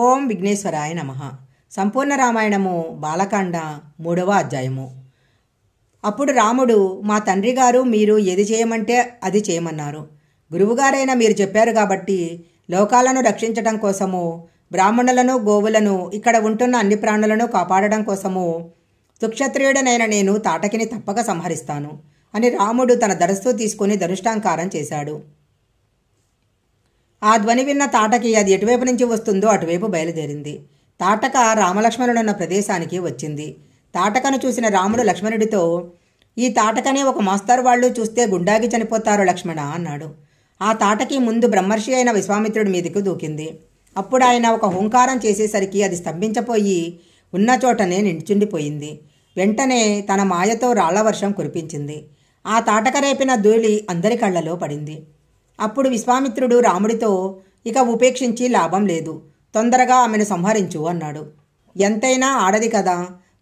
ఓం విఘ్నేశ్వరాయ నమః. సంపూర్ణ రామాయణము బాలకాండ 3వ అధ్యాయము. అప్పుడు రాముడు, మా తండ్రి గారు మీరు ఏది చేయమంటే అది చేయమన్నారు. గురువుగారైన మీరు చెప్పారు కాబట్టి లోకాలను రక్షించడం కోసము, బ్రాహ్మణులను గోవులను ఇక్కడ ఉంటున్న అన్ని ప్రాణులను కాపాడడం కోసము సుక్షత్రియుడనైన నేను తాటకిని తప్పక సంహరిస్తాను అని రాముడు తన ధనస్సు తీసుకుని ధనుష్టాంకారం చేశాడు. ఆ ధ్వని విన్న తాటకి అది ఎటువైపు నుంచి వస్తుందో అటువైపు బయలుదేరింది. తాటక రామలక్ష్మణుడున్న ప్రదేశానికి వచ్చింది. తాటకను చూసిన రాముడు లక్ష్మణుడితో, ఈ తాటకనే ఒక మోస్తరు వాళ్ళు చూస్తే గుండాగి చనిపోతారు లక్ష్మణ అన్నాడు. ఆ తాటకి ముందు బ్రహ్మర్షి అయిన విశ్వామిత్రుడి మీదకు దూకింది. అప్పుడు ఆయన ఒక హుంకారం చేసేసరికి అది స్తంభించపోయి ఉన్న చోటనే నించుండిపోయింది. వెంటనే తన మాయతో రాళ్లవర్షం కురిపించింది. ఆ తాటక రేపిన ధూళి అందరి కళ్లలో పడింది. అప్పుడు విశ్వామిత్రుడు రాముడితో, ఇక ఉపేక్షించి లాభం లేదు, తొందరగా ఆమెను సంహరించు అన్నాడు. ఎంతైనా ఆడది కదా,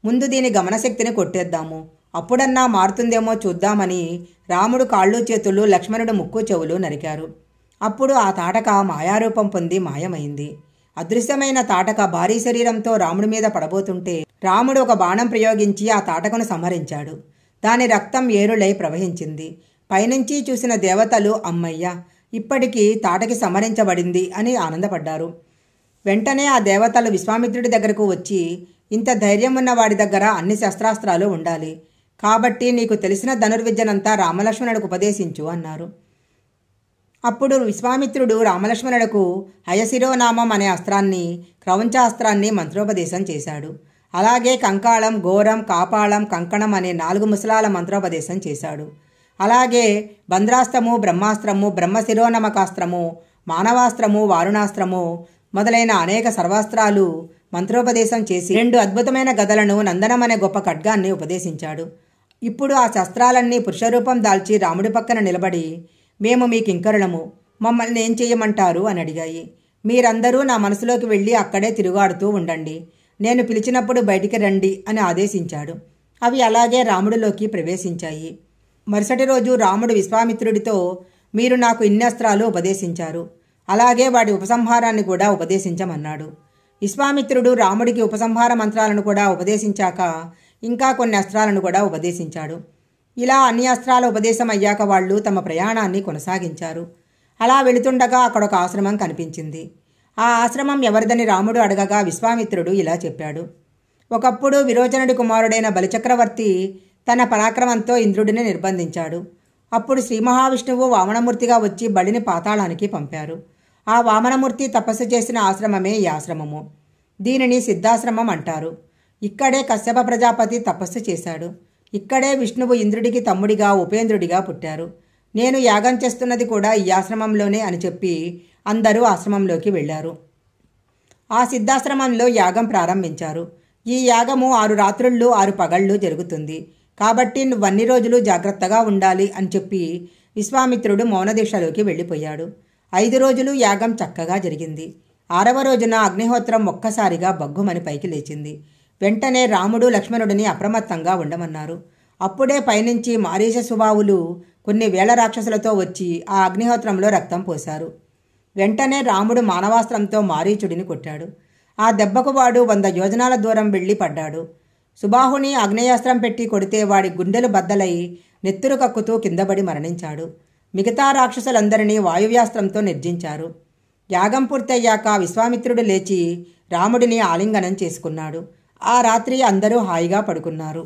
ముందు దీని గమనశక్తిని కొట్టేద్దాము, అప్పుడన్నా మారుతుందేమో చూద్దామని రాముడు కాళ్ళు చేతులు, లక్ష్మణుడు ముక్కు చెవులు నరికారు. అప్పుడు ఆ తాటక మాయారూపం పొంది మాయమైంది. అదృశ్యమైన తాటక భారీ శరీరంతో రాముడి మీద పడబోతుంటే రాముడు ఒక బాణం ప్రయోగించి ఆ తాటకను సంహరించాడు. దాని రక్తం ఏరులై ప్రవహించింది. పైనుంచి చూసిన దేవతలు, అమ్మయ్య, ఇప్పటికీ తాటకి సంహరించబడింది అని ఆనందపడ్డారు. వెంటనే ఆ దేవతలు విశ్వామిత్రుడి దగ్గరకు వచ్చి, ఇంత ధైర్యం ఉన్న వాడి దగ్గర అన్ని శస్త్రాస్త్రాలు ఉండాలి, కాబట్టి నీకు తెలిసిన ధనుర్విద్యనంతా రామలక్ష్మణుడికి ఉపదేశించు అన్నారు. అప్పుడు విశ్వామిత్రుడు రామలక్ష్మణులకు హయశిరోనామం అనే అస్త్రాన్ని, క్రౌంచాస్త్రాన్ని మంత్రోపదేశం చేశాడు. అలాగే కంకాళం, ఘోరం, కాపాళం, కంకణం అనే 4 ముసలాల మంత్రోపదేశం చేశాడు. అలాగే బంద్రాస్త్రము, బ్రహ్మాస్త్రము, బ్రహ్మశిరోనమకాస్త్రము, మానవాస్త్రము, వారుణాస్త్రము మొదలైన అనేక సర్వాస్త్రాలు మంత్రోపదేశం చేసి 2 అద్భుతమైన గదలను, నందనం అనే గొప్ప ఖడ్గాన్ని ఉపదేశించాడు. ఇప్పుడు ఆ శస్త్రాలన్నీ పురుషరూపం దాల్చి రాముడి పక్కన నిలబడి, మేము మీ కింకరులము, మమ్మల్ని ఏం చేయమంటారు అని అడిగాయి. మీరందరూ నా మనసులోకి వెళ్ళి అక్కడే తిరుగాడుతూ ఉండండి, నేను పిలిచినప్పుడు బయటికి రండి అని ఆదేశించాడు. అవి అలాగే రాముడిలోకి ప్రవేశించాయి. మరుసటి రోజు రాముడు విశ్వామిత్రుడితో, మీరు నాకు ఇన్ని అస్త్రాలు ఉపదేశించారు, అలాగే వాటి ఉపసంహారాన్ని కూడా ఉపదేశించమన్నాడు. విశ్వామిత్రుడు రాముడికి ఉపసంహార మంత్రాలను కూడా ఉపదేశించాక ఇంకా కొన్ని అస్త్రాలను కూడా ఉపదేశించాడు. ఇలా అన్ని అస్త్రాల ఉపదేశం అయ్యాక వాళ్ళు తమ ప్రయాణాన్ని కొనసాగించారు. అలా వెళుతుండగా అక్కడ ఒక ఆశ్రమం కనిపించింది. ఆ ఆశ్రమం ఎవరిదని రాముడు అడగగా విశ్వామిత్రుడు ఇలా చెప్పాడు. ఒకప్పుడు విరోచనుడి కుమారుడైన బలిచక్రవర్తి తన పరాక్రమంతో ఇంద్రుడిని నిర్బంధించాడు. అప్పుడు శ్రీ మహావిష్ణువు వామనమూర్తిగా వచ్చి బలిని పాతాళానికి పంపారు. ఆ వామనమూర్తి తపస్సు చేసిన ఆశ్రమమే ఈ ఆశ్రమము. దీనిని సిద్ధాశ్రమం అంటారు. ఇక్కడే కశ్యప ప్రజాపతి తపస్సు చేశాడు. ఇక్కడే విష్ణువు ఇంద్రుడికి తమ్ముడిగా ఉపేంద్రుడిగా పుట్టారు. నేను యాగం చేస్తున్నది కూడా ఈ ఆశ్రమంలోనే అని చెప్పి అందరూ ఆశ్రమంలోకి వెళ్ళారు. ఆ సిద్ధాశ్రమంలో యాగం ప్రారంభించారు. ఈ యాగము 6 రాత్రుళ్ళు 6 పగళ్ళు జరుగుతుంది. కాబట్టి నువ్వన్ని రోజులు జాగ్రత్తగా ఉండాలి అని చెప్పి విశ్వామిత్రుడు మౌనదీక్షలోకి వెళ్ళిపోయాడు. 5 రోజులు యాగం చక్కగా జరిగింది. 6వ రోజున అగ్నిహోత్రం ఒక్కసారిగా బగ్గుమని పైకి లేచింది. వెంటనే రాముడు లక్ష్మణుడిని అప్రమత్తంగా ఉండమన్నారు. అప్పుడే పైనుంచి మారీచ స్వభావులు కొన్ని వేల రాక్షసులతో వచ్చి ఆ అగ్నిహోత్రంలో రక్తం పోశారు. వెంటనే రాముడు మానవాస్త్రంతో మారీచుడిని కొట్టాడు. ఆ దెబ్బకు వాడు 100 యోజనాల దూరం వెళ్ళి పడ్డాడు. సుబాహుని ఆగ్నేయాస్త్రం పెట్టి కొడితే వాడి గుండెలు బద్దలై నెత్తురు కక్కుతూ కిందపడి మరణించాడు. మిగతా రాక్షసులందరినీ వాయువ్యాస్త్రంతో నిర్జించారు. యాగం పూర్తయ్యాక విశ్వామిత్రుడు లేచి రాముడిని ఆలింగనం చేసుకున్నాడు. ఆ రాత్రి అందరూ హాయిగా పడుకున్నారు.